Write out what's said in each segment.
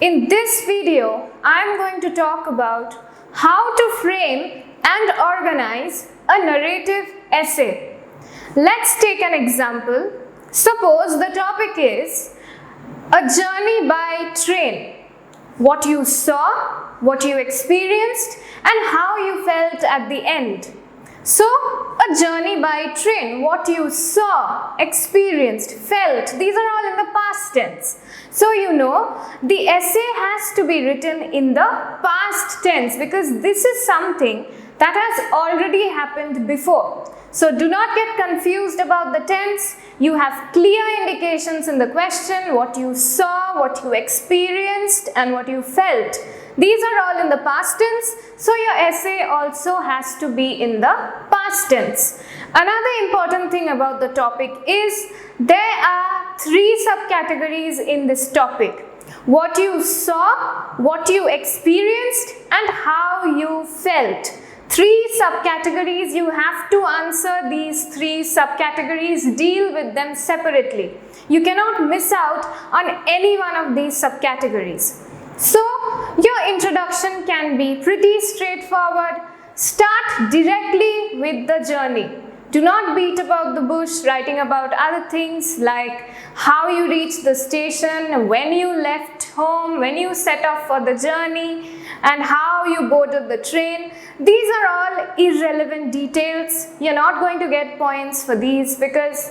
In this video, I am going to talk about how to frame and organize a narrative essay. Let's take an example. Suppose the topic is a journey by train. What you saw, what you experienced, and how you felt at the end. So, a journey by train, what you saw, experienced, felt, these are all in the past tense. So, you know, the essay has to be written in the past tense because this is something that has already happened before. So, do not get confused about the tense. You have clear indications in the question, what you saw, what you experienced, and what you felt. These are all in the past tense, so your essay also has to be in the past tense. Another important thing about the topic is there are three subcategories in this topic. What you saw, what you experienced, and how you felt. Three subcategories, you have to answer these three subcategories, deal with them separately. You cannot miss out on any one of these subcategories. So, your introduction can be pretty straightforward. Start directly with the journey. Do not beat about the bush writing about other things like how you reached the station, when you left home, when you set off for the journey, and how you boarded the train. These are all irrelevant details. You're not going to get points for these because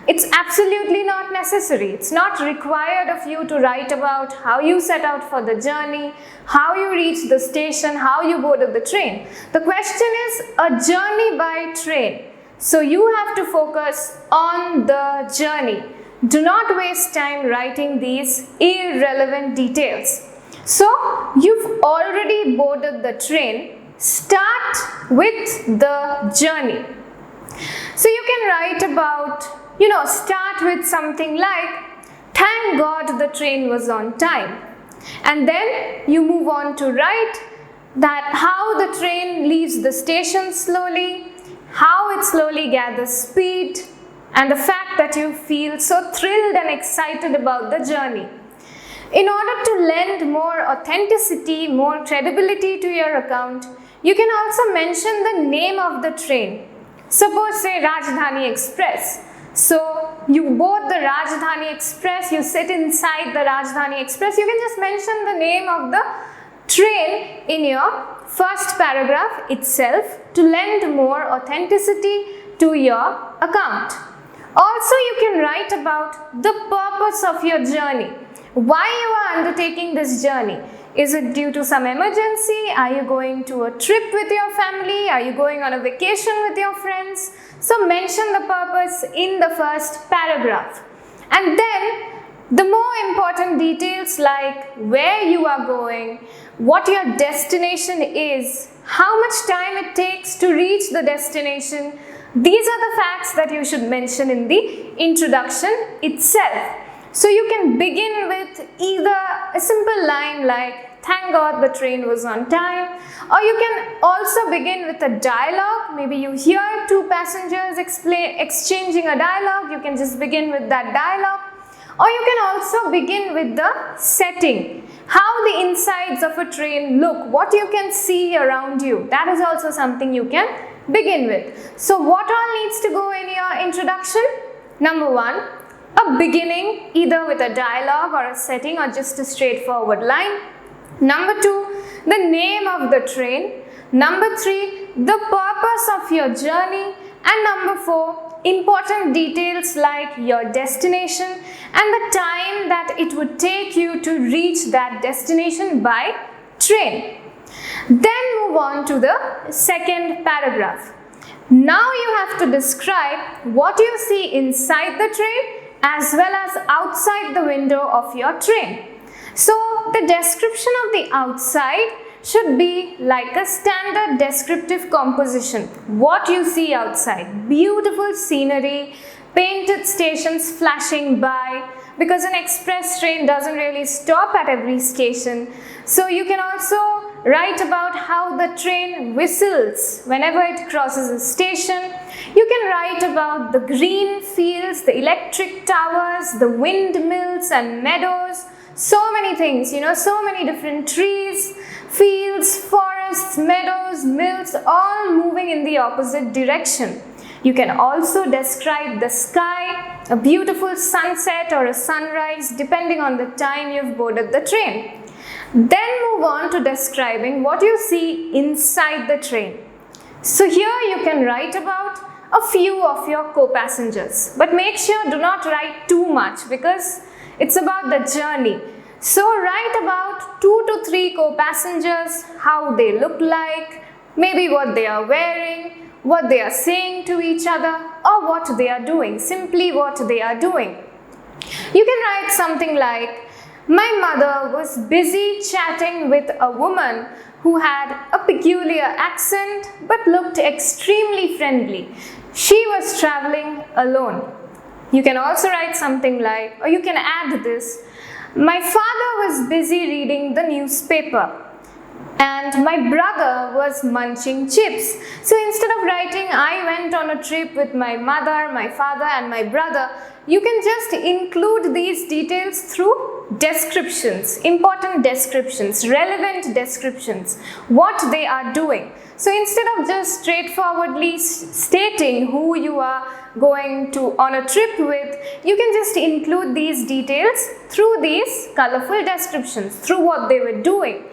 it's absolutely not necessary. It's not required of you to write about how you set out for the journey, how you reached the station, how you boarded the train. The question is a journey by train. So you have to focus on the journey. Do not waste time writing these irrelevant details. So you've already boarded the train. Start with the journey. So you can write about, start with something like, thank God the train was on time. And then you move on to write that how the train leaves the station slowly, how it slowly gathers speed, and the fact that you feel so thrilled and excited about the journey. In order to lend more authenticity, more credibility to your account, you can also mention the name of the train. Suppose say Rajdhani Express. So you board the Rajdhani Express, you sit inside the Rajdhani Express, you can just mention the name of the train in your first paragraph itself to lend more authenticity to your account. Also, you can write about the purpose of your journey. Why you are undertaking this journey? Is it due to some emergency? Are you going to a trip with your family? Are you going on a vacation with your friends? So mention the purpose in the first paragraph. And then the more important details like where you are going, what your destination is, how much time it takes to reach the destination. These are the facts that you should mention in the introduction itself. So you can begin with either a simple line like, thank God the train was on time, or you can also begin with a dialogue. Maybe you hear two passengers exchanging a dialogue, you can just begin with that dialogue. Or you can also begin with the setting, how the insides of a train look, what you can see around you. That is also something you can begin with. So what all needs to go in your introduction? Number one, a beginning either with a dialogue or a setting or just a straightforward line. Number two, the name of the train. Number three, the purpose of your journey. And number four, important details like your destination and the time that it would take you to reach that destination by train. Then move on to the second paragraph. Now you have to describe what you see inside the train as well as outside the window of your train. So the description of the outside should be like a standard descriptive composition. What you see outside, beautiful scenery, painted stations flashing by, because an express train doesn't really stop at every station. So you can also write about how the train whistles whenever it crosses a station. You can write about the green fields, the electric towers, the windmills and meadows. so many things, so many different trees, fields, forests, meadows, mills, all moving in the opposite direction. You can also describe the sky, a beautiful sunset or a sunrise depending on the time you've boarded the train. Then move on to describing what you see inside the train. So here you can write about a few of your co-passengers, but make sure do not write too much because it's about the journey. So write about 2 to 3 co-passengers, how they look like, maybe what they are wearing, what they are saying to each other, or what they are doing, simply what they are doing. You can write something like, my mother was busy chatting with a woman who had a peculiar accent but looked extremely friendly. She was traveling alone. You can also write something like, or you can add this, my father was busy reading the newspaper and my brother was munching chips. So instead of writing, I went on a trip with my mother, my father and my brother, you can just include these details through descriptions, important descriptions, relevant descriptions, what they are doing. So instead of just straightforwardly stating who you are going to on a trip with, you can just include these details through these colorful descriptions, through what they were doing.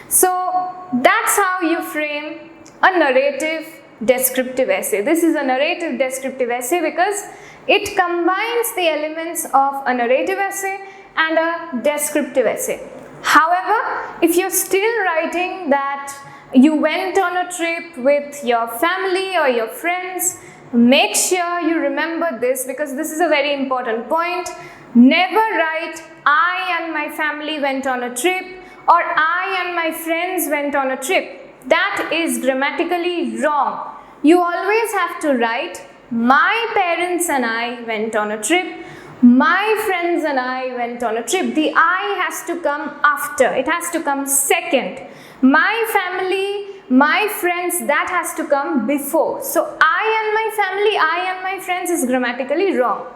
So that's how you frame a narrative descriptive essay. This is a narrative descriptive essay because it combines the elements of a narrative essay and a descriptive essay. However, if you're still writing that you went on a trip with your family or your friends, make sure you remember this because this is a very important point. Never write, I and my family went on a trip, or I and my friends went on a trip. That is grammatically wrong. You always have to write, my parents and I went on a trip, my friends and I went on a trip. The I has to come after, it has to come second. My family, my friends, that has to come before. So I and my family, I and my friends is grammatically wrong.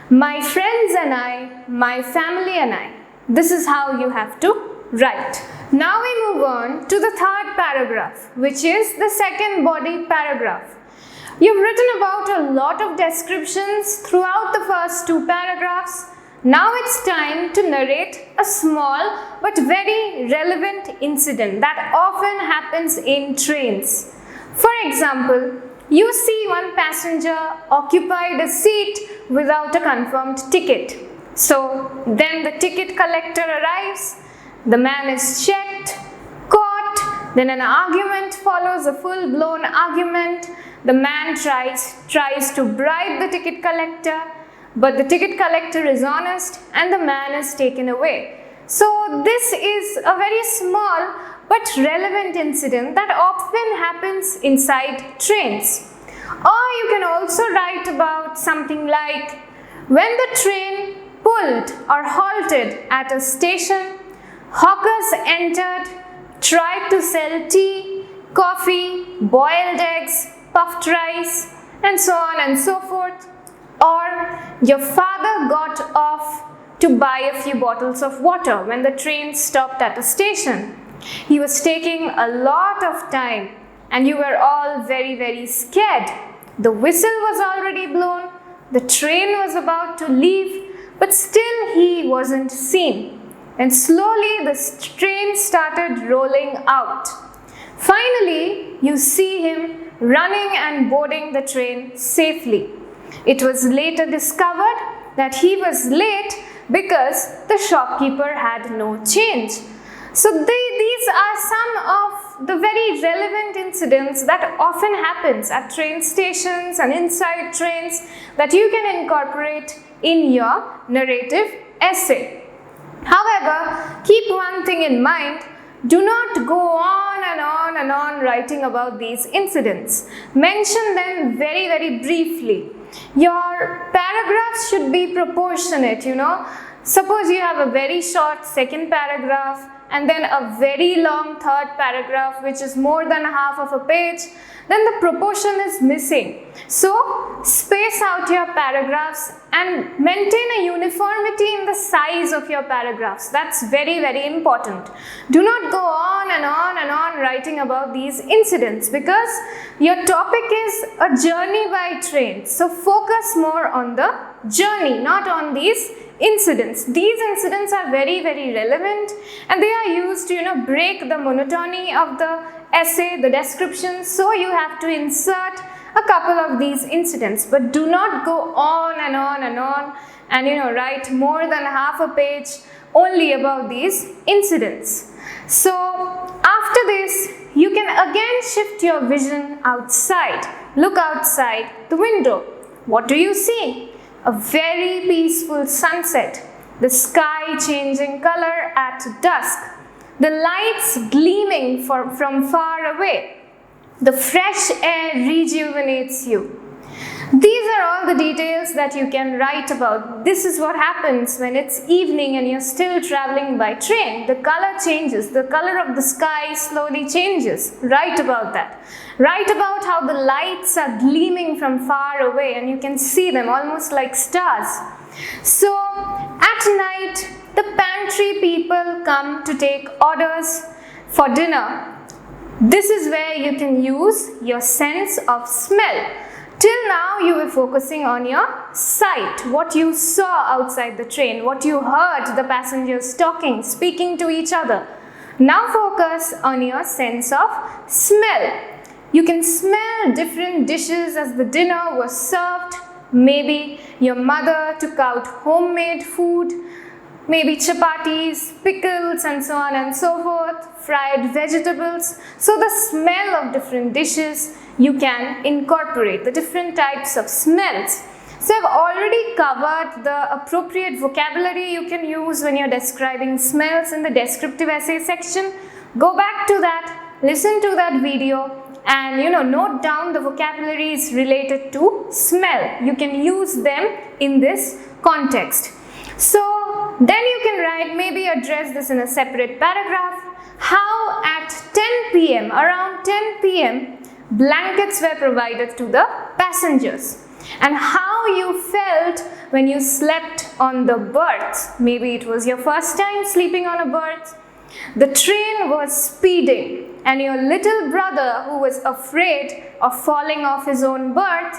My friends and I, my family and I. This is how you have to write. Now we move on to the third paragraph, which is the second body paragraph. You've written about a lot of descriptions throughout the first 2 paragraphs. Now it's time to narrate a small but very relevant incident that often happens in trains. For example, you see one passenger occupied a seat without a confirmed ticket. So then the ticket collector arrives. The man is checked, caught, then an argument follows, a full-blown argument. The man tries to bribe the ticket collector, but the ticket collector is honest and the man is taken away. So this is a very small but relevant incident that often happens inside trains. Or you can also write about something like, when the train pulled or halted at a station, hawkers entered, tried to sell tea, coffee, boiled eggs, puffed rice, and so on and so forth. Or your father got off to buy a few bottles of water when the train stopped at a station. He was taking a lot of time and you were all very, very scared. The whistle was already blown, the train was about to leave, but still he wasn't seen. And slowly the train started rolling out. Finally, you see him running and boarding the train safely. It was later discovered that he was late because the shopkeeper had no change. So these are some of the very relevant incidents that often happens at train stations and inside trains that you can incorporate in your narrative essay. However, keep one thing in mind, do not go on and on and on writing about these incidents. Mention them very, very briefly. Your paragraphs should be proportionate, Suppose you have a very short second paragraph and then a very long third paragraph which is more than half of a page, then the proportion is missing. So space out your paragraphs and maintain a uniformity in the size of your paragraphs. That's very, very important. Do not go on and on and on writing about these incidents, because your topic is a journey by train. So focus more on the journey, not on these incidents. These incidents are very, very relevant, and they are used to break the monotony of the essay, the description. So you have to insert a couple of these incidents, but do not go on and on and on and write more than half a page only about these incidents. So after this, you can again shift your vision outside. Look outside the window. What do you see? A very peaceful sunset, the sky changing color at dusk, the lights gleaming from far away. The fresh air rejuvenates you. These are all the details that you can write about. This is what happens when it's evening and you're still traveling by train. The color changes. The color of the sky slowly changes. Write about that. Write about how the lights are gleaming from far away and you can see them almost like stars. So at night, the pantry people come to take orders for dinner. This is where you can use your sense of smell. Till now, you were focusing on your sight, what you saw outside the train, what you heard the passengers talking, speaking to each other. Now focus on your sense of smell. You can smell different dishes as the dinner was served. Maybe your mother took out homemade food, maybe chapatis, pickles, and so on and so forth, fried vegetables. So the smell of different dishes, you can incorporate the different types of smells. So I've already covered the appropriate vocabulary you can use when you're describing smells in the descriptive essay section. Go back to that, listen to that video, and note down the vocabularies related to smell. You can use them in this context. So then you can write, maybe address this in a separate paragraph, how at 10 p.m., around 10 p.m., blankets were provided to the passengers, and how you felt when you slept on the berth. Maybe it was your first time sleeping on a berth. The train was speeding and your little brother, who was afraid of falling off his own berth,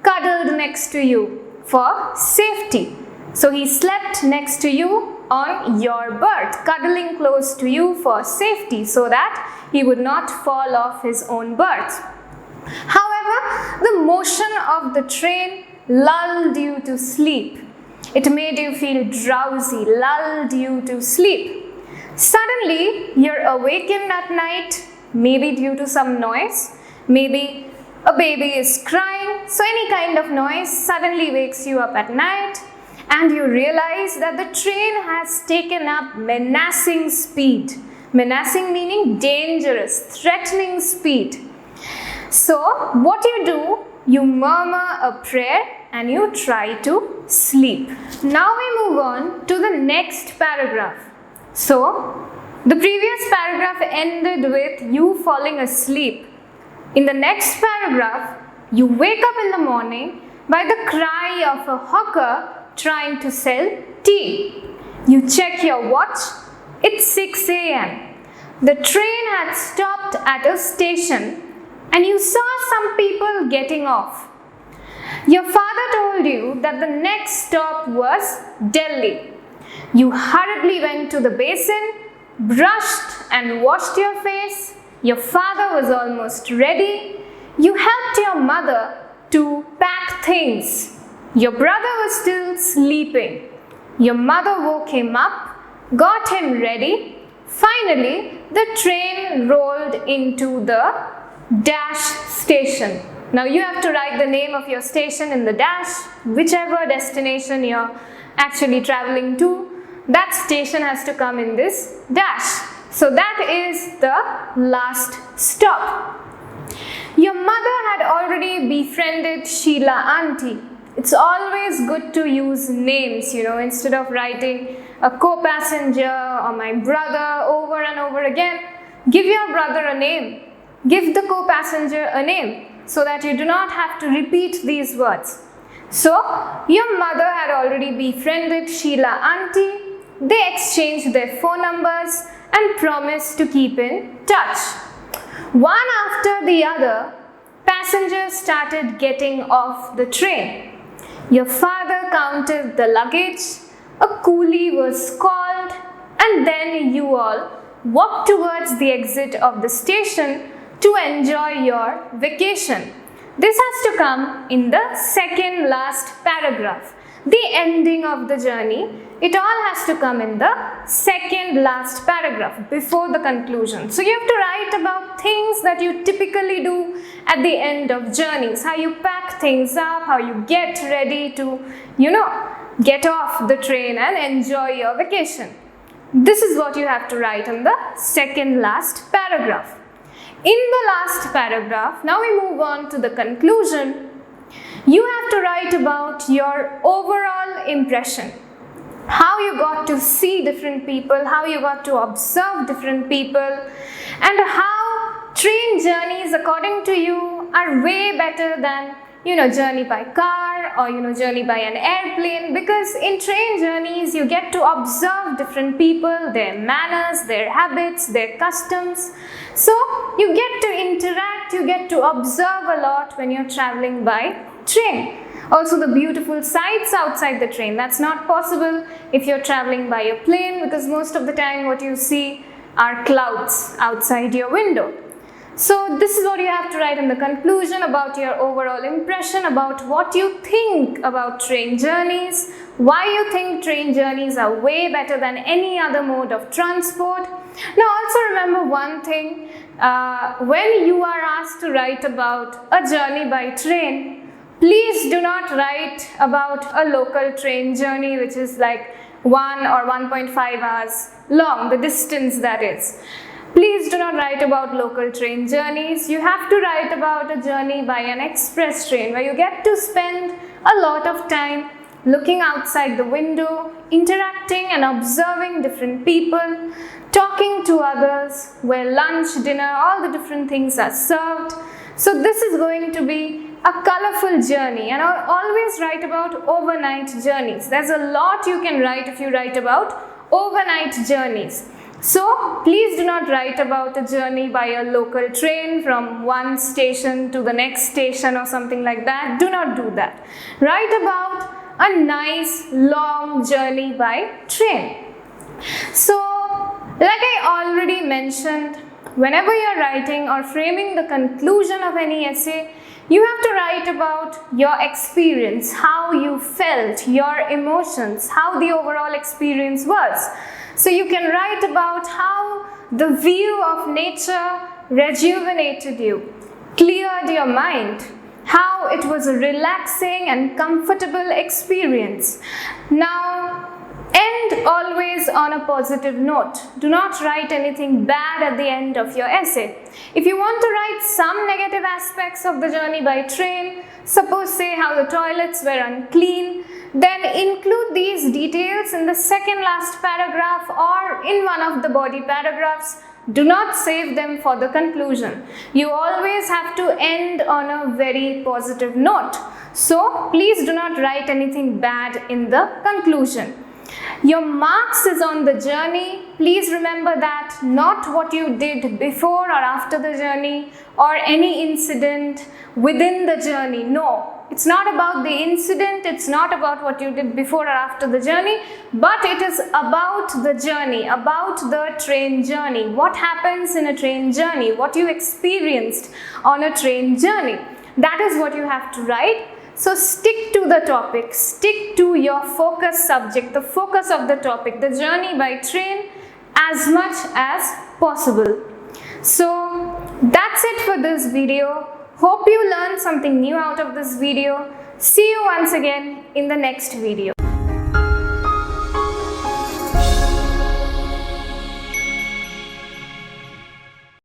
cuddled next to you for safety. So he slept next to you on your berth, cuddling close to you for safety so that he would not fall off his own berth. However, the motion of the train lulled you to sleep. It made you feel drowsy, lulled you to sleep. Suddenly, you're awakened at night, maybe due to some noise. Maybe a baby is crying, so any kind of noise suddenly wakes you up at night, and you realize that the train has taken up menacing speed. Menacing meaning dangerous, threatening speed. So what you do, you murmur a prayer and you try to sleep. Now we move on to the next paragraph. So the previous paragraph ended with you falling asleep. In the next paragraph, you wake up in the morning by the cry of a hawker trying to sell tea. You check your watch, it's 6 a.m. The train had stopped at a station and you saw some people getting off. Your father told you that the next stop was Delhi. You hurriedly went to the basin, brushed and washed your face. Your father was almost ready. You helped your mother to pack things. Your brother was still sleeping. Your mother woke him up, got him ready. Finally, the train rolled into the dash station. Now you have to write the name of your station in the dash, whichever destination you're actually traveling to. That station has to come in this dash. So that is the last stop. Your mother had already befriended Sheila auntie. It's always good to use names, instead of writing a co-passenger or my brother over and over again, give your brother a name. Give the co-passenger a name so that you do not have to repeat these words. So, your mother had already befriended Sheila auntie. They exchanged their phone numbers and promised to keep in touch. One after the other, passengers started getting off the train. Your father counted the luggage, a coolie was called, and then you all walked towards the exit of the station to enjoy your vacation. This has to come in the second last paragraph. The ending of the journey, it all has to come in the second last paragraph before the conclusion. So you have to write about things that you typically do at the end of journeys, how you pack things up, how you get ready to, get off the train and enjoy your vacation. This is what you have to write in the second last paragraph. In the last paragraph, now we move on to the conclusion. You have to write about your overall impression. How you got to see different people, how you got to observe different people, and how train journeys according to you are way better than journey by car or journey by an airplane, because in train journeys you get to observe different people, their manners, their habits, their customs. So you get to interact, you get to observe a lot when you're traveling by train. Also the beautiful sights outside the train, that's not possible if you're traveling by a plane, because most of the time what you see are clouds outside your window. So this is what you have to write in the conclusion about your overall impression, about what you think about train journeys, why you think train journeys are way better than any other mode of transport. Now also remember one thing, when you are asked to write about a journey by train, please do not write about a local train journey which is like 1 or 1.5 hours long, the distance that is. Please do not write about local train journeys. You have to write about a journey by an express train where you get to spend a lot of time looking outside the window, interacting and observing different people, talking to others, where lunch, dinner, all the different things are served. So this is going to be a colorful journey, and I'll always write about overnight journeys. There's a lot you can write if you write about overnight journeys. So please do not write about a journey by a local train from one station to the next station or something like that. Do not do that. Write about a nice long journey by train. So like I already mentioned, whenever you're writing or framing the conclusion of any essay, you have to write about your experience, how you felt, your emotions, how the overall experience was. So you can write about how the view of nature rejuvenated you, cleared your mind, how it was a relaxing and comfortable experience. Now, end always on a positive note. Do not write anything bad at the end of your essay. If you want to write some negative aspects of the journey by train, suppose say how the toilets were unclean, then include these details in the second last paragraph or in one of the body paragraphs. Do not save them for the conclusion. You always have to end on a very positive note. So please do not write anything bad in the conclusion. Your marks is on the journey. Please remember that, not what you did before or after the journey or any incident within the journey. No, it's not about the incident, it's not about what you did before or after the journey, but it is about the journey, about the train journey. What happens in a train journey, what you experienced on a train journey. That is what you have to write. So stick to the topic, stick to your focus subject, the focus of the topic, the journey by train, as much as possible. So that's it for this video. Hope you learned something new out of this video. See you once again in the next video.